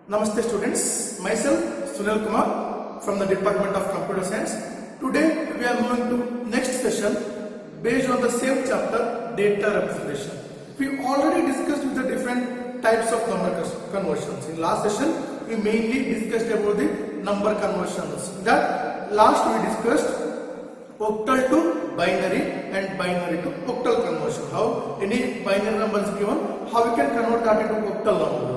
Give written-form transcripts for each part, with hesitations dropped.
Namaste students, myself Sunil Kumar from the Department of Computer Science. Today we are going to next session based on the same chapter, data representation. We already discussed with the different types of number conversions. In last session we mainly discussed about the number conversions. In that last we discussed octal to binary and binary to octal conversion. How any binary number is given, how we can convert that into octal numbers.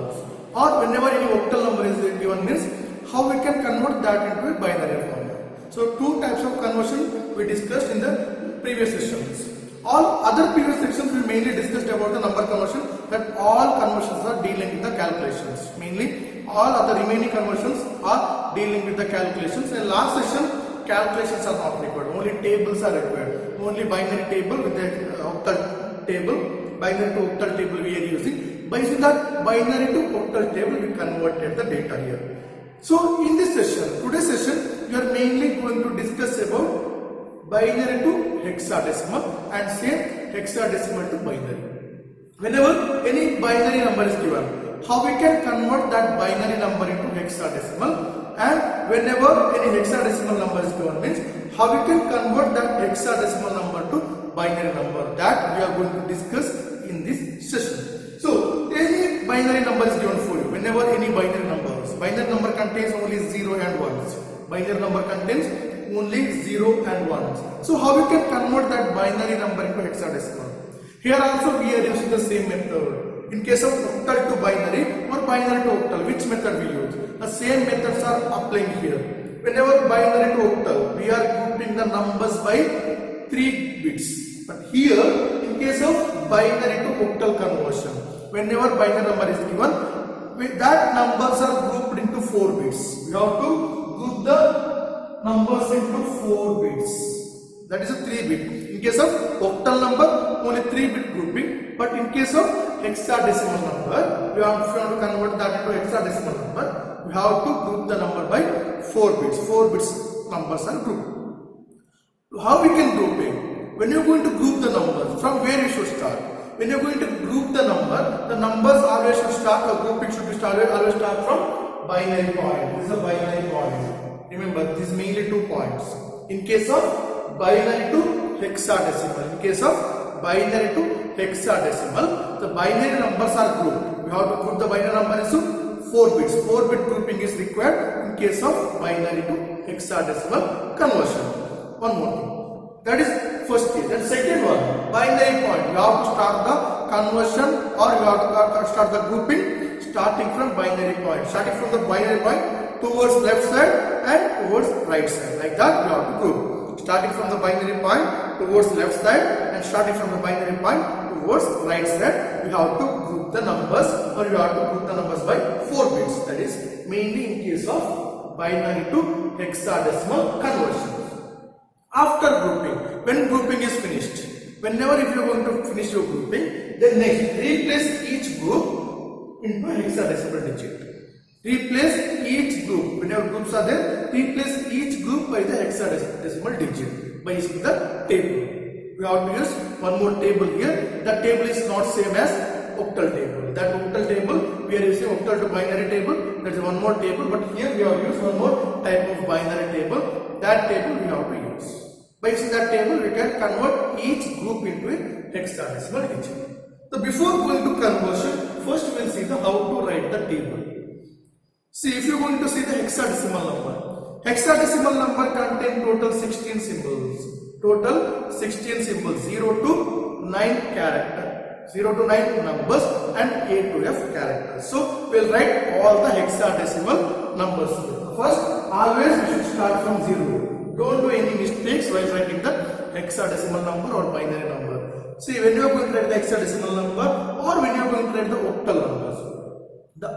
Or whenever any octal number is given means how we can convert that into a binary form. So two types of conversion we discussed in the previous sessions. All other previous sections we mainly discussed about the number conversion, that all conversions are dealing with the calculations. Mainly all other remaining conversions are dealing with the calculations. In last session calculations are not required, only tables are required. Only binary table with the octal table, binary to octal table we are using. By using that binary to octal table we converted the data here. So in this session, today's session, we are mainly going to discuss about binary to hexadecimal and same hexadecimal to binary. Whenever any binary number is given, how we can convert that binary number into hexadecimal, and whenever any hexadecimal number is given means how we can convert that hexadecimal number to binary number, that we are going to discuss in this session. So any binary number is given for you. Whenever any binary number contains only 0 and 1s. Binary number contains only 0 and 1s. So how we can convert that binary number into hexadecimal? Here also we are using the same method. In case of octal to binary or binary to octal, which method we use? The same methods are applying here. Whenever binary to octal, we are grouping the numbers by 3 bits. But here, in case of binary to octal conversion, whenever binary number is given, that numbers are grouped into 4 bits. We have to group the numbers into 4 bits. That is a 3 bit. In case of octal number, only 3 bit grouping. But in case of hexadecimal number, we have to convert that into hexadecimal number. We have to group the number by 4 bits. 4 bits numbers are grouped. How we can group it? When you are going to group the numbers, from where you should start? When you are going to group the numbers always should start, the grouping should be started, always start from binary point. This is a binary point. Remember, this is mainly 2 points. In case of binary to hexadecimal, the binary numbers are grouped. We have to group the binary number into 4 bits. 4 bit grouping is required in case of binary to hexadecimal conversion. One more thing. That is first case. And second one, binary point. You have to start the conversion, or you have to start the grouping starting from binary point. Starting from the binary point towards left side and towards right side. Like that you have to group. Starting from the binary point towards left side and starting from the binary point towards right side, you have to group the numbers, or you have to group the numbers by 4 bits. That is mainly in case of binary to hexadecimal conversion. After grouping, when grouping is finished, whenever if you are going to finish your grouping, then next replace each group into a hexadecimal digit. Replace each group, whenever groups are there, replace each group by the hexadecimal digit by using the table. We have to use one more table here. That table is not same as octal table. That octal table, we are using octal to binary table. That is one more table, but here we have used one more type of binary table. That table we have to use. By using that table, we can convert each group into a hexadecimal digit. So before going to conversion, first we will see how to write the table. See, if you are going to see the hexadecimal number contains total 16 symbols. Total 16 symbols, 0 to 9 characters. 0 to 9 numbers and A to F characters. So we will write all the hexadecimal numbers. First, always we should start from 0. Don't do any mistakes while writing the hexadecimal number or binary number. See, when you are going to write the hexadecimal number or when you are going to write the octal numbers,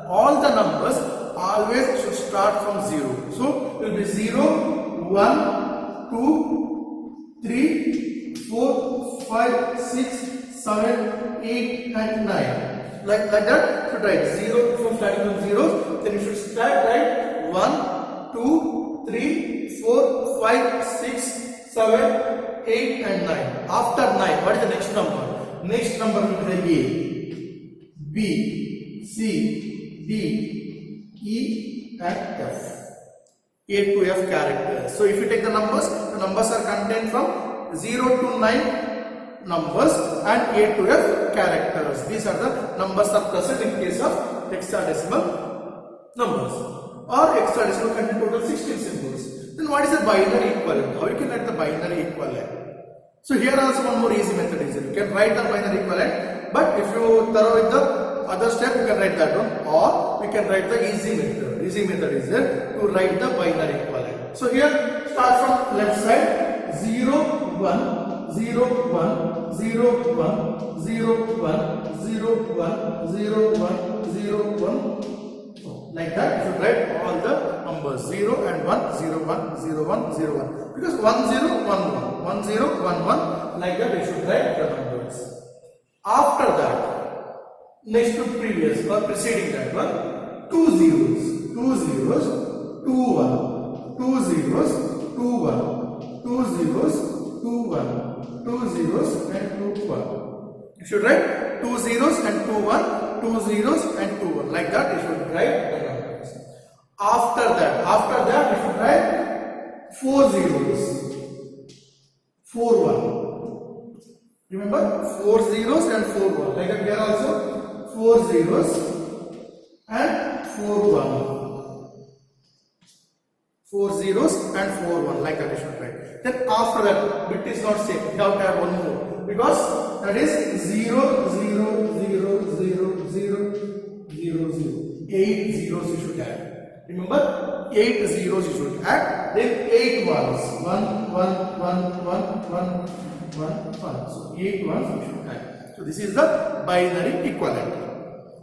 all the numbers always should start from 0. So it will be 0, 1, 2, 3, 4, 5, 6, 7, 8 and 9. Like that, you should write 0 from starting from 0. Then you should start write 1, 2, 3, 4, 5, 6, 7, 8 and 9. After 9, what is the next number? Next number will be A, B, C, D, E and F. A to F characters. So if you take the numbers are contained from 0 to 9 numbers and A to F characters. These are the numbers are present in case of hexadecimal numbers. Or hexadecimal contain total 16 symbols. Then what is the binary equivalent? How you can write the binary equivalent? So here also one more easy method is there. You can write the binary equivalent, but if you thorough with the other step, you can write that one, or we can write the easy method. Easy method is there to write the binary equivalent. So here start from left side 0 1 0 1 0 1 0 1 0 1 0 1 0 1. Like that, you should write all the numbers 0 and 1 0 1 0 1 0 1. Because 1 0 1 1 1 0 1 1, like that you should write the numbers. After that, next to previous or preceding that one, 2 zeros 2 zeros 2 1 2 zeros 2 1 2 zeros 2 1 2 zeros and 2 1. You should write 2 zeros and 2 1 2 zeros and 2 1. Like that you should write the numbers. After that you should write 4 zeros 4 1. Remember 4 zeros and 4 1. Like that here also 4 zeros and 4 1. 4 zeros and 4 1, like that you should write. Then after that, bit is not same. You have to add one more, because that is 0 0 0 0 0 0 0. 8 zeros you should add. Remember, 8 zeros you should add. Then 8 ones. 1 1 1 1 1 1 1. So 8 ones you should add. So this is the binary equivalent.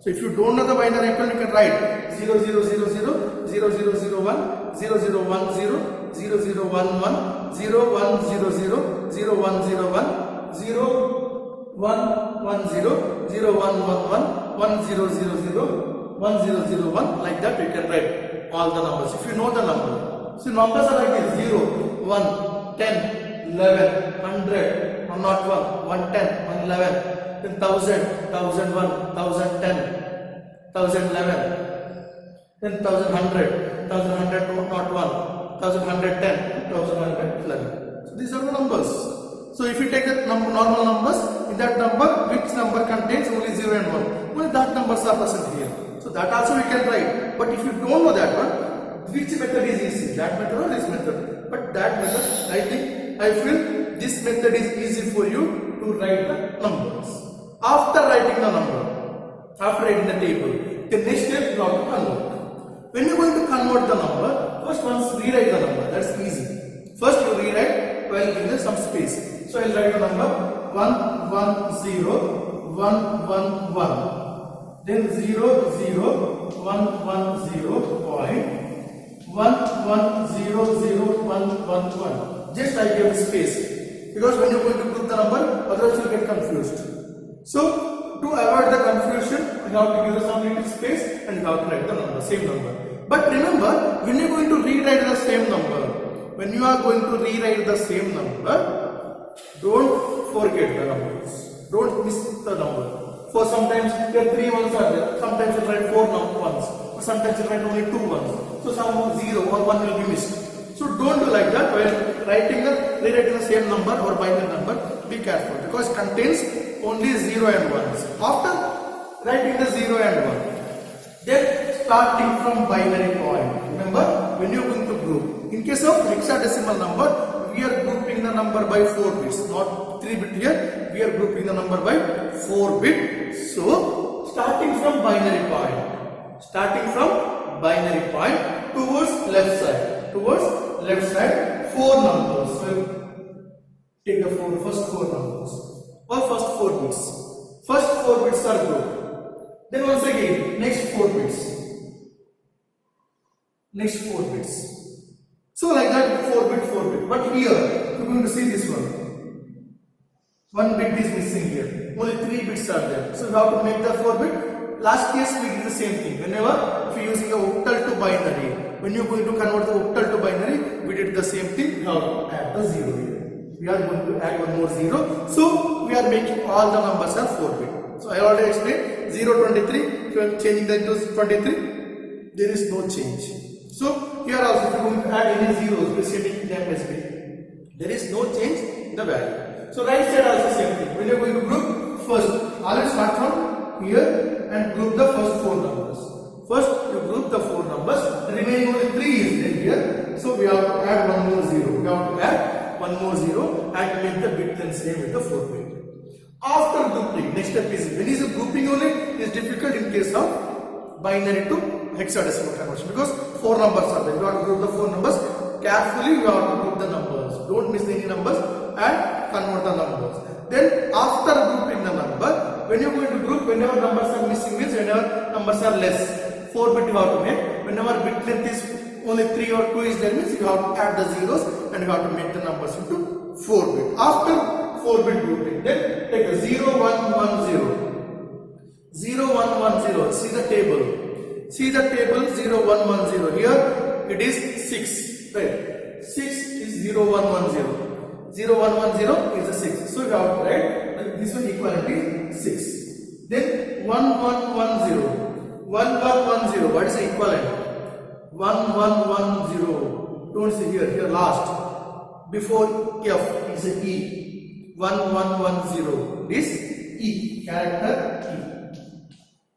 So if you don't know the binary equivalent, you can write 0 0 0 0 0 0 0 1 0 0 1 0 0 0 1 1 0 1 0 0 0 1 0 1 0 1 1 0 0 1 1 1 1 0 0 0 1 0 0 1. Like that you can write all the numbers if you know the number. So numbers are like this: 0 1 10 11 100 101 110 111. Then 1000, 1001, 1010, 1011, then 1100, 1101, 1110, 1111. So these are the numbers. So if you take the normal numbers, in that number, which number contains only 0 and 1? Only that numbers are present here. So that also we can write. But if you don't know that one, which method is easy? That method or this method? But that method, I feel this method is easy for you to write the numbers. After writing the number, after writing the table, the next step you have to convert. When you are going to convert the number, first once rewrite the number. That's easy. First you rewrite while giving some space. So I will write the number 1 1 0 1 1 1. Then 0 0 1 1 0 point 1 1 0 0 1 1 1. Just I give space, because when you are going to put the number, otherwise you will get confused. So to avoid the confusion, you have to give some little space and you have to write the number, same number. But remember, when you are going to rewrite the same number, don't forget the numbers. Don't miss the number. For sometimes there are 3 ones are there. Sometimes you write 4 ones. Or sometimes you write only 2 ones. So some 0 or 1 will be missed. So don't do like that. When rewriting the same number or binary number, be careful, because it contains only 0 and 1s. After writing the 0 and 1, then starting from binary point. Remember, when you are going to group, in case of hexadecimal number, we are grouping the number by 4 bits, not 3 bit here. We are grouping the number by 4 bit. So starting from binary point towards left side, 4 numbers. So take the first 4 numbers or first 4 bits. First 4 bits are grouped. Then once again, next 4 bits. So like that, 4 bit. But here, you're going to see this one. 1 bit is missing here. Only 3 bits are there. So we have to make the 4 bit. Last case we did the same thing. Whenever if you are using a octal to binary, when you are going to convert the octal to binary, we did the same thing. We have to add the 0 here. We are going to add one more 0. So we are making all the numbers are 4 bit. So I already explained 0 23. If you are changing that to 23, there is no change. So here also if you want to add any zeros, preceding them as b, there is no change in the value. So right side also same thing. When you are going to group, first always start from here and group the first 4 numbers. First you group the 4 numbers, the remaining only 3 is there here. So we have to add one more 0. We have to add one more 0 and make the bit then same with the 4 bit. After grouping, next step is, when is a grouping only, it is difficult in case of binary to hexadecimal conversion because 4 numbers are there. You have to group the 4 numbers. Carefully you have to group the numbers. Don't miss any numbers and convert the numbers. Then after grouping the number, when you are going to group, whenever numbers are missing means whenever numbers are less, 4 bit you have to make. Whenever bit length is only 3 or 2 is there means you have to add the zeros and you have to make the numbers into 4 bit. After 4 bit grouping, then take a 0 1 1 0. 0 1 1 0. See the table. See the table 0 1 1 0. Here it is 6. Right. 6 is 0 1 1 0. 0 1 1 0 is a 6. So you have to write this one equivalent is 6. Then 1 1 1 0. 1 1 1 0. What is the equivalent? 1 1 1 0. Don't see here. Here last. Before F is a E. 1 1 1 0. This E. Character E.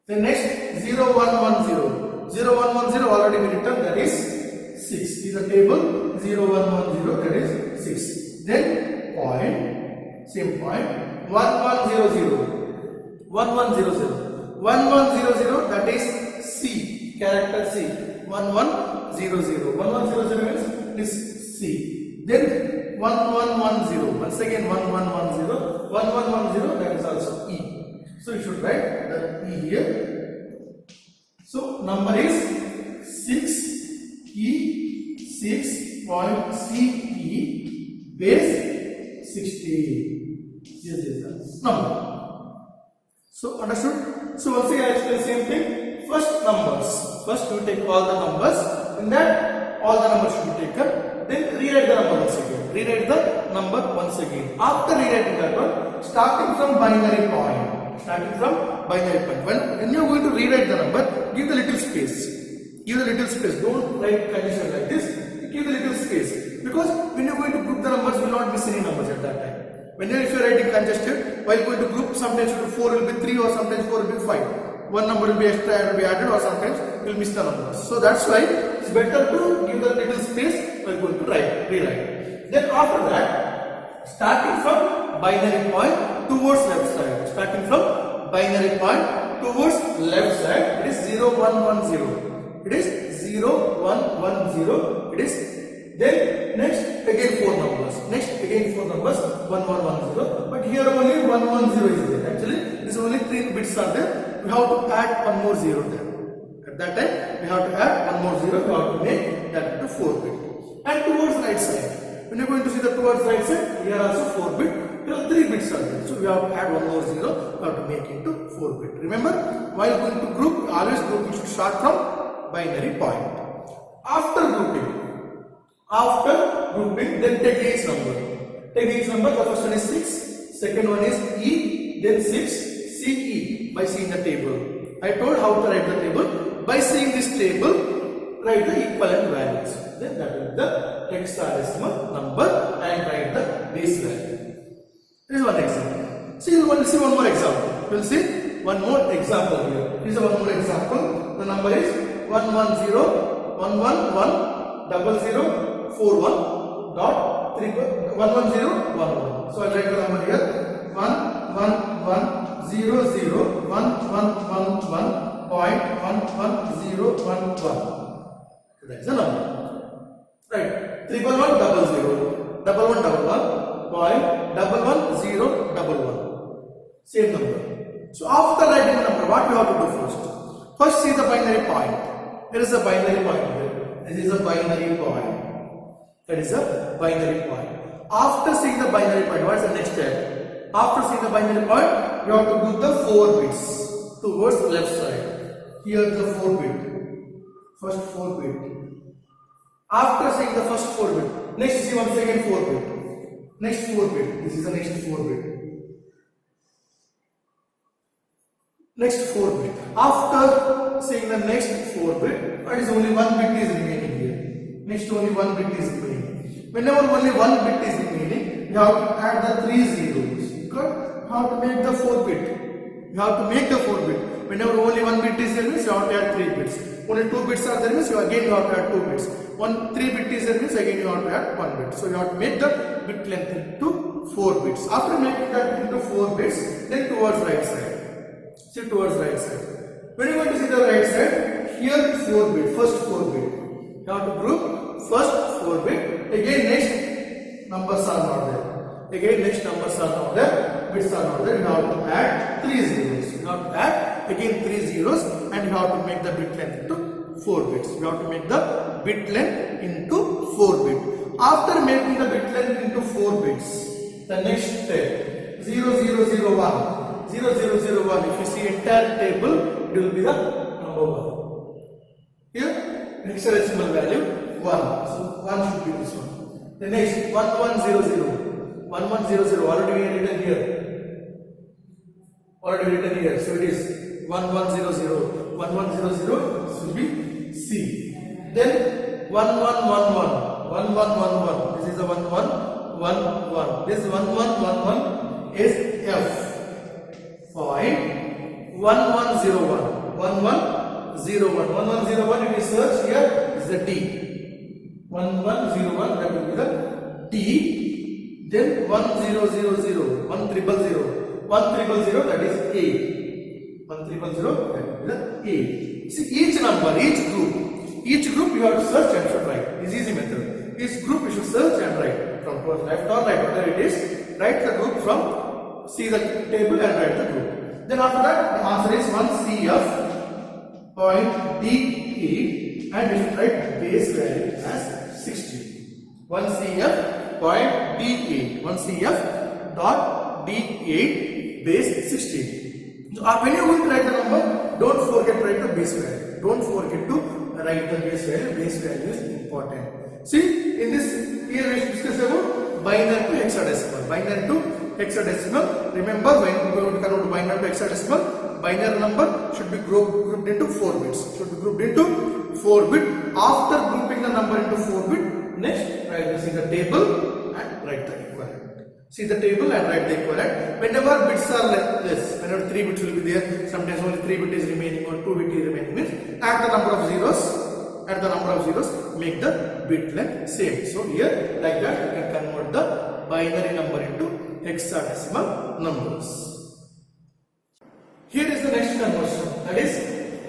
The next 0 1 1 0. 0 1 1 0 already we written, that is 6. Is a table 0 1 1 0, that is 6. Then point, same point, 1 1 0 0. 1 1 0 0. 1 1 0 0, that is C. Character C. 1 1 0 0. 1 1 0 0 means this C. Then 1 1 1 0. Once again 1 1 1 0. 1 1 1 0, that is also E. So you should write the E here. So number is 6 E 6.CE base 60. This is the number. So understood? So once again I explain the same thing. First numbers. First you take all the numbers. In that all the numbers should be taken. Then rewrite the number once again. Rewrite the number once again. After rewriting that one, starting from binary point. Starting from binary point. When you are going to rewrite the number, give the little space. Give the little space. Don't write condition like this. Give the little space. Because when you are going to group the numbers, you will not miss any numbers at that time. If you are writing congested, while going to group, sometimes 4 will be 3 or sometimes 4 will be 5. One number will be extra and will be added, or sometimes you will miss the numbers. So that's why it's better to give the little space while going to rewrite. Then after that, starting from binary point towards left side. Starting from binary point towards left side, it is 0 1 1 0. It is 0 1 1 0. It is then next again 4 numbers. Next again 4 numbers 1 1 1 0. But here only 1 1 0 is there. Actually, this only 3 bits are there. We have to add one more 0 there. At that time, we have to add one more 0. We have to make that into 4 bit. And towards right side, when you are going to see the towards right side, here also 4 bit. Here 3 bits are there. So we have to add one more 0. We have to make into 4 bit. Remember, while going to group, always group you should start from binary point. After grouping, then take each number. Take each number. The first one is 6. Second one is E. Then 6. CE by seeing the table. I told how to write the table. By seeing this table, write the equivalent values. Then that is the hexadecimal number and write the base value. This is one example. See, we will see one more example. We will see one more example here. This is one more example. The number is 110 111 00 41 dot 11011. So I write the number here 111 0 0 1 1 1 1 point 1 1 0 1 1. That is the number. Right. 111 00 1111 point 110 11. Same number. So after writing the number, what we have to do first? First see the binary point. There is a binary point here. This is a binary point. That is a binary point. After seeing the binary point, what is the next step? After seeing the binary point, you have to do the 4 bits towards the left side. Here the 4 bit. First 4 bit. After seeing the first 4 bit, next see once again 4 bit. Next 4 bit. This is the next 4 bit. Next 4 bit. After seeing the next 4 bit, it is only 1 bit is remaining here. Next only 1 bit is remaining. Whenever only 1 bit is remaining, you have to add the 3 zeros. Because you have to make the 4 bit. You have to make the 4 bit. Whenever only 1 bit is there means you have to add 3 bits. Only 2 bits are there means you have to add 2 bits. 3 bit is there means again you have to add 1 bit. So you have to make the bit length into 4 bits. After making that into 4 bits, then towards right side. See towards right side. When you want to see the right side, here 4 bit, first 4 bit. You have to group first 4 bit. Again next numbers are not there. Again next numbers are not there. Bits are not there. You have to add 3 zeros. You have to add again 3 zeros and you have to make the bit length into 4 bits. You have to make the bit length into 4 bit. After making the bit length into 4 bits, the next step 0001. 0001, if you see entire table, it will be the number 1. Here, hexadecimal value 1. So 1 should be this one. The next 1100. 1100 already written here. Already written here. So it is 1100. 1100 should be C. Then 1111. 1111. This is the 1111. This 1111 is F. Point 1101. 1101. 1101 if you search here is the D. 1101 that will be the D. Then 1000. 1000. 1000 that is A. 1000 that will be the A. See each number, each group you have to search and should write. It's easy method. Each group you should search and write from towards left or right, whatever it is. Write the group from. See the table and write the group. Then after that, the answer is 1CF point DE and we should write base value as 60. 1CF point DE. 1CF dot DE base 60. So when you are going to write the number, don't forget to write the base value. Don't forget to write the base value. Base value is important. See, in this here we discuss about binary to hexadecimal. Binary to hexadecimal. Remember, when we are going to convert binary to hexadecimal, binary number should be grouped into 4 bits. Should be grouped into 4 bit. After grouping the number into 4 bit, next write the see the table and write the equivalent. See the table and write the equivalent. Whenever bits are less, whenever 3 bits will be there, sometimes only 3 bit is remaining or 2 bit is remaining, means add the number of zeros. At the number of zeros, make the bit length same. So here, like that, you can convert the binary number into hexadecimal numbers. Here is the next conversion, that is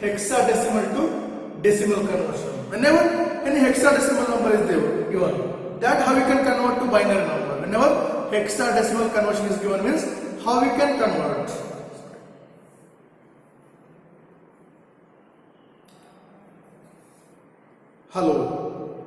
hexadecimal to decimal conversion. Whenever any hexadecimal number is there, given, that how you can convert to binary number. Whenever hexadecimal conversion is given means how we can convert. Hello.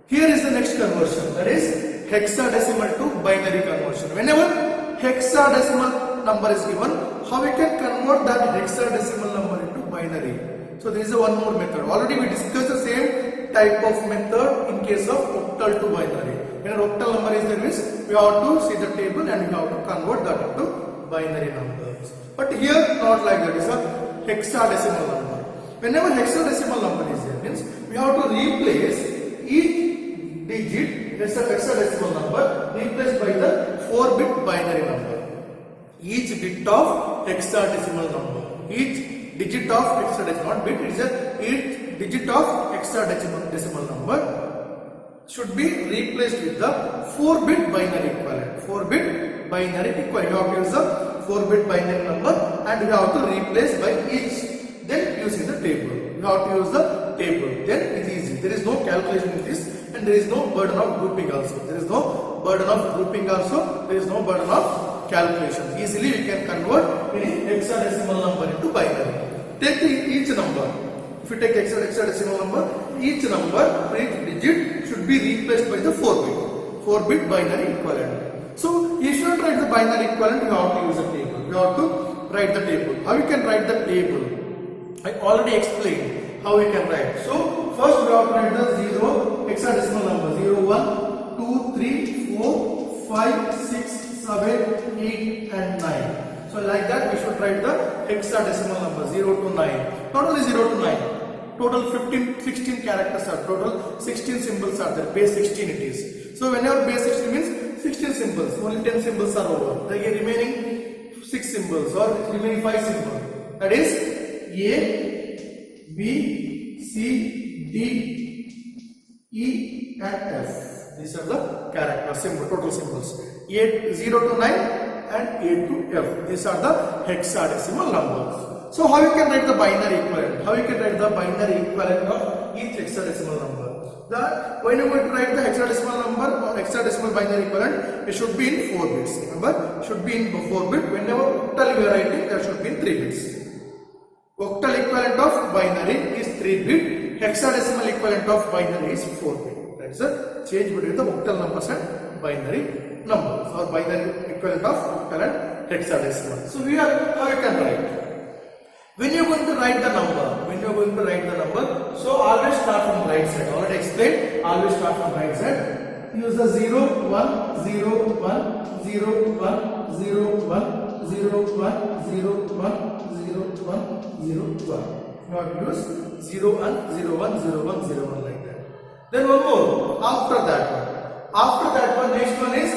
Here is the next conversion, that is hexadecimal to binary conversion. Whenever hexadecimal number is given, how we can convert that hexadecimal number into binary. So there is a one more method. Already we discussed the same type of method in case of octal to binary. When an octal number is there means we have to see the table and we have to convert that into binary numbers. But here not like that. It is a hexadecimal number. Whenever hexadecimal number is there means we have to replace each digit, hexadecimal number, replaced by the 4-bit binary number. Each bit of hexadecimal number. Each digit of hexadecimal, not bit, it is each digit of hexadecimal number should be replaced with the 4-bit binary equivalent. 4-bit binary equivalent. You have to use the 4-bit binary number and you have to replace by each. Then using the table. You have to use the table. Then it is easy. There is no calculation in this and there is no burden of grouping also. There is no burden of grouping also. There is no burden of calculation. Easily we can convert any hexadecimal number into binary. Take each number. If you take hexadecimal number, each digit should be replaced by the 4-bit binary equivalent. So if you write the binary equivalent, you have to use a table. You have to write the table. How you can write the table? I already explained how we can write. So first we have to write the 0 hexadecimal number 0, 1, 2, 3, 4, 5, 6, 7, 8 and 9. So like that we should write the hexadecimal number 0 to 9. Not only 0 to 9, total 16 characters are total, 16 symbols are there, base 16 it is. So whenever base 16 means 16 symbols, only 10 symbols are over. The remaining 6 symbols or remaining 5 symbols, that is A, B, C, D, E and F. These are the character symbol, total symbols. 0 to 9 and A to F. These are the hexadecimal numbers. So how you can write the binary equivalent? How you can write the binary equivalent of each hexadecimal number? When you want to write the hexadecimal number or hexadecimal binary equivalent, it should be in 4 bits. Remember, it should be in 4 bits. Whenever octal you are writing, that should be in 3 bits. Octal equivalent of binary is 3 bit. Hexadecimal equivalent of binary is 4 bit. That is the change between the octal numbers and binary numbers, or binary equivalent of octal and hexadecimal. So here, how you can write? When you are going to write the number, so always start from right side. Already explained, always start from right side. Use the 0, 1, 0, 1, 0, 1, 0, 1, 0, 1, 0, 1, 0, 1, 0, 1. You have to use 0, 1, 0, 1, 0, 1, 0, 1 like that. Then one more, after that one, next one is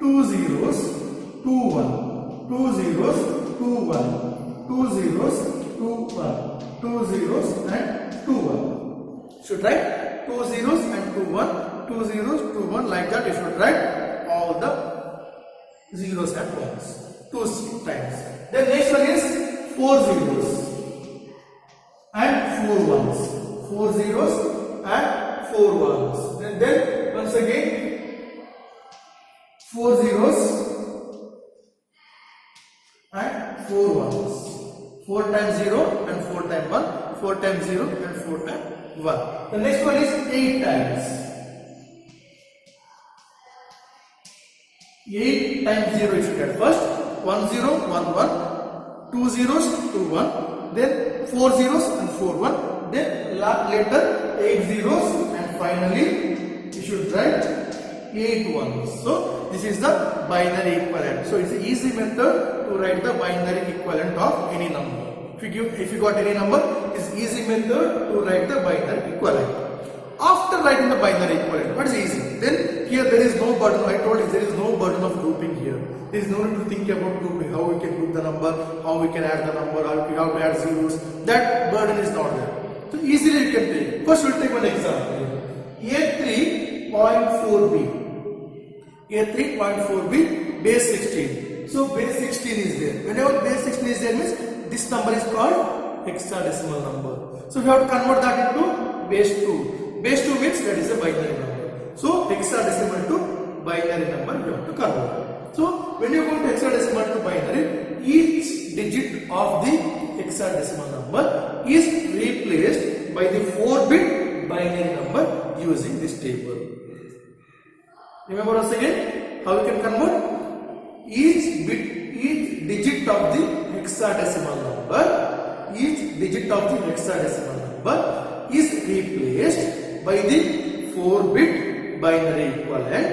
2 zeros, 2, 1, 2 zeros, 2, 1. 2 zeros, 2, 1, 2 zeros and 2, 1. Should write 2 zeros and 2, 1, 2 zeros, 2, 1 like that. You should write all the zeros and ones 2 times. Then next one is 4 zeros and 4 ones. 4 zeros and 4 ones. And then once again 4 zeros and 4 ones. 4 times 0 and 4 times 1, 4 times 0 and 4 times 1. The next one is 8 times. 8 times 0 you should get first 1 0 1 1, 2 zeros 2 1, then 4 zeros and 4 1, then later 8 zeros and finally you should write 8 ones. So this is the binary equivalent. So it's an easy method to write the binary equivalent of any number. If you got any number, it's easy method to write the binary equivalent. After writing the binary equivalent, what is easy? Then here there is no burden. I told you there is no burden of grouping here. There is no need to think about grouping, how we can group the number, how we can add the number, how to add zeros. That burden is not there. So easily you can take. First we'll take one example. A3.4b. A3.4b base 16. So base 16 is there. Whenever base 16 is there means this number is called hexadecimal number. So we have to convert that into base 2. Base 2 means that is a binary number. So hexadecimal to binary number you have to convert. So when you go to hexadecimal to binary, each digit of the hexadecimal number is replaced by the 4-bit binary number using this table. Remember once again how we can convert? Each digit of the hexadecimal number, is replaced by the 4-bit binary equivalent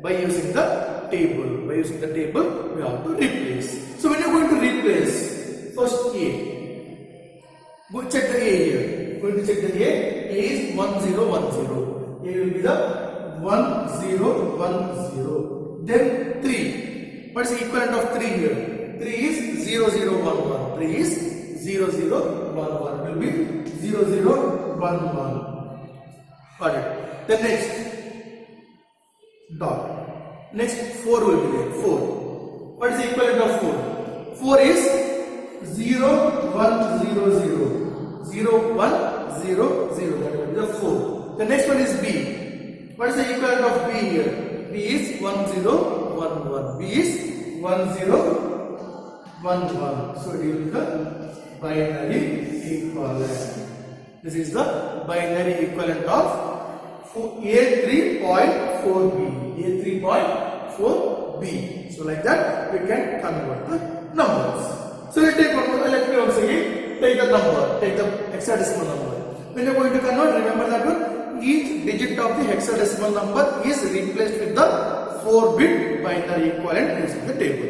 by using the table. By using the table, we have to replace. So when you are going to replace, first A. Go check the A here. Going to check the A. A is 1010. A will be the 1010. Then 3. What is the equivalent of 3 here? 3 is 0011. 3 is 0011. Will be 0011. Got it. Then next dot. Next 4 will be there. 4. What is the equivalent of 4? 4 is 0100. 0100. That will be the 4. The next one is B. What is the equivalent of B here? B is 1011. B is 1011. So it will be the binary equivalent. This is the binary equivalent of A3.4b. A3.4b. So like that we can convert the numbers. So let's take one more. Let me once again take the number. Take the hexadecimal number. When you are going to convert, remember that one. Each digit of the hexadecimal number is replaced with the 4-bit binary equivalent using the table.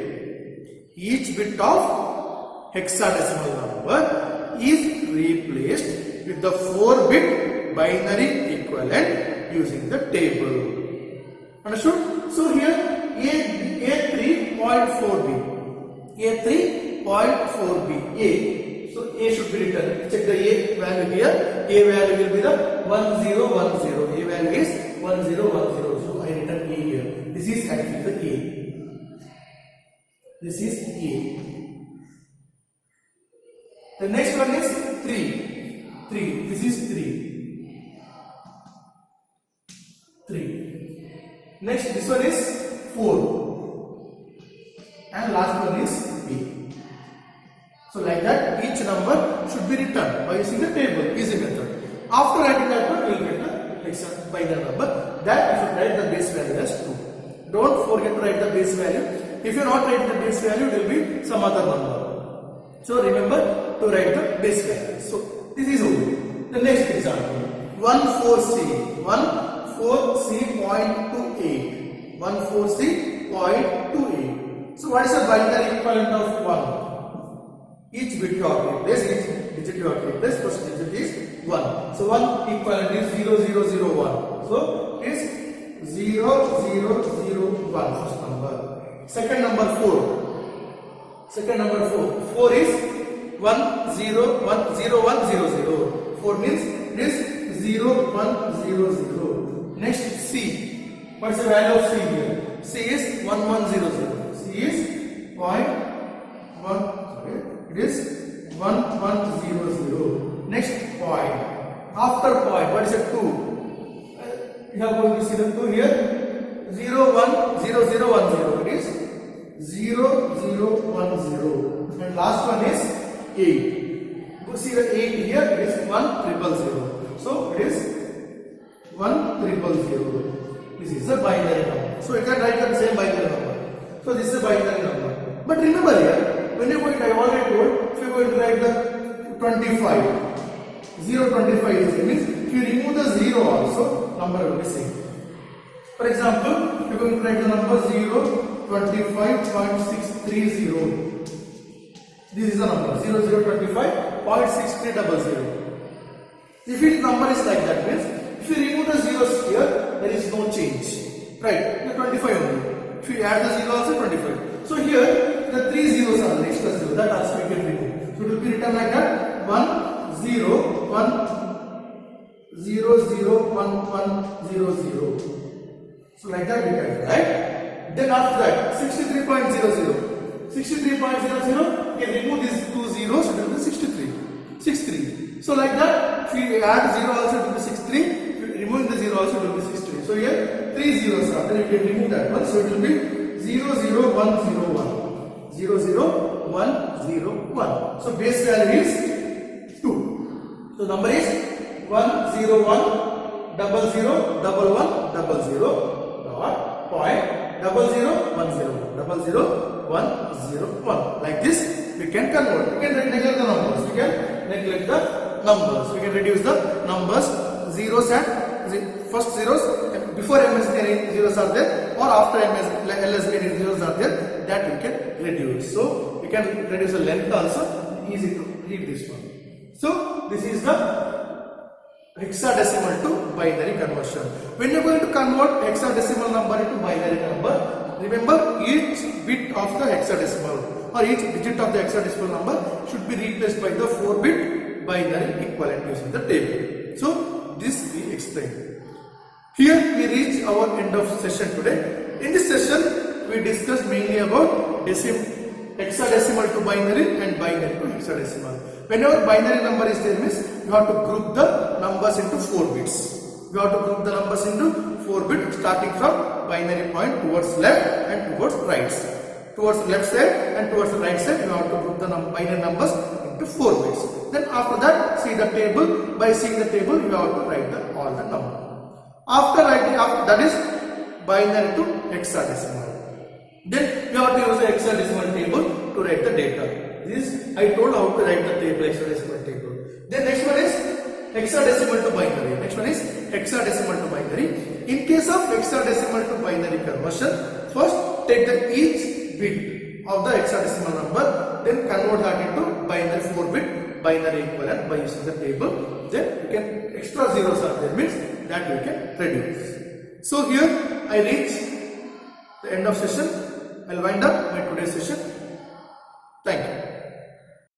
Each bit of hexadecimal number is replaced with the 4-bit binary equivalent using the table. Understood? So here A3.4b. A3.4b. A. So A should be written. Check the A value here. A value will be the 1010. A value is 1010. So I written A here. This is actually the A. This is A. The next one is 3. 3. This is 3. 3. Next, this one is 4. And last one is B. So like that, each number should be written by using the table, easy method. After writing that one, we will get the next binary number. That you should write the base value as 2. Don't forget to write the base value. If you are not writing the base value, it will be some other number. So remember to write the base value. So this is only. The next example, 14C. 14C.28. 14C.28. So what is the binary equivalent of 1? Each bit you have to replace, each digit you have to replace, first digit is 1. So 1 equivalent is 0001. So it is 0001, first number. Second number 4. Second number 4. 4 is 101010. 4 means it is 0100. Next C. What is the value of C here? C is 1100. C is 0.1. It is 1100. Next point. After point, what is a 2? You have going to see the 2 here. 010010. It is 0010. And last one is 8. Go see the 8 here. It is 1000. So it is 1000. This is a binary number. So you can write the same binary number. So this is a binary number. But remember here, when you are going to, I already told, if you are going to write the 25, 025 is means if you remove the 0 also, number will be same. For example, you are going to write the number 025.630. This is the number 0025.6300. If its number is like that, means if you remove the zeros here, there is no change. Right? The 25 only. If you add the 0 also 25. So here the 3 zeros are there, extra 0. That also we can remove. So it will be written like that 1 0 1 0 0 1 1 0 0. So like that we can write. Then after that 63.00. 63.00, you can remove these 2 zeros, it will be 63. 63. So like that, if you add 0 also it will be 63. If you remove the 0 also it will be 63. So here 3 zeros are there, you can remove that one. So it will be 00101. 00101. So base value is 2. So number is 101 00 11 00 dot point 00101001. Like this we can convert. We can neglect the numbers. We can neglect the numbers. We can reduce the numbers. Zeros and first zeros before MS any zeros are there, or after MS LS any zeros are there, that we can reduce. So we can reduce the length also. Easy to read this one. So this is the hexadecimal to binary conversion. When you are going to convert hexadecimal number into binary number, remember each bit of the hexadecimal or each digit of the hexadecimal number should be replaced by the 4-bit binary equivalent using the table. So this we explained. Here we reach our end of session today. In this session we discussed mainly about hexadecimal to binary and binary to hexadecimal. Whenever binary number is there, means you have to group the numbers into 4 bits. You have to group the numbers into 4 bits starting from binary point towards left and towards right side. Towards the left side and towards the right side, you have to group the binary numbers into 4 bits. Then after that, see the table. By seeing the table, you have to write all the number. After writing, that is binary to hexadecimal. Then you have to use the hexadecimal table to write the data. This I told how to write the table, hexadecimal table. Then next one is hexadecimal to binary. Next one is hexadecimal to binary. In case of hexadecimal to binary conversion, first take the each bit of the hexadecimal number then convert that into binary 4-bit binary equivalent by using the table. Then you can extra zeros are there, means that you can reduce. So here I reach the end of session. I'll wind up my today's session.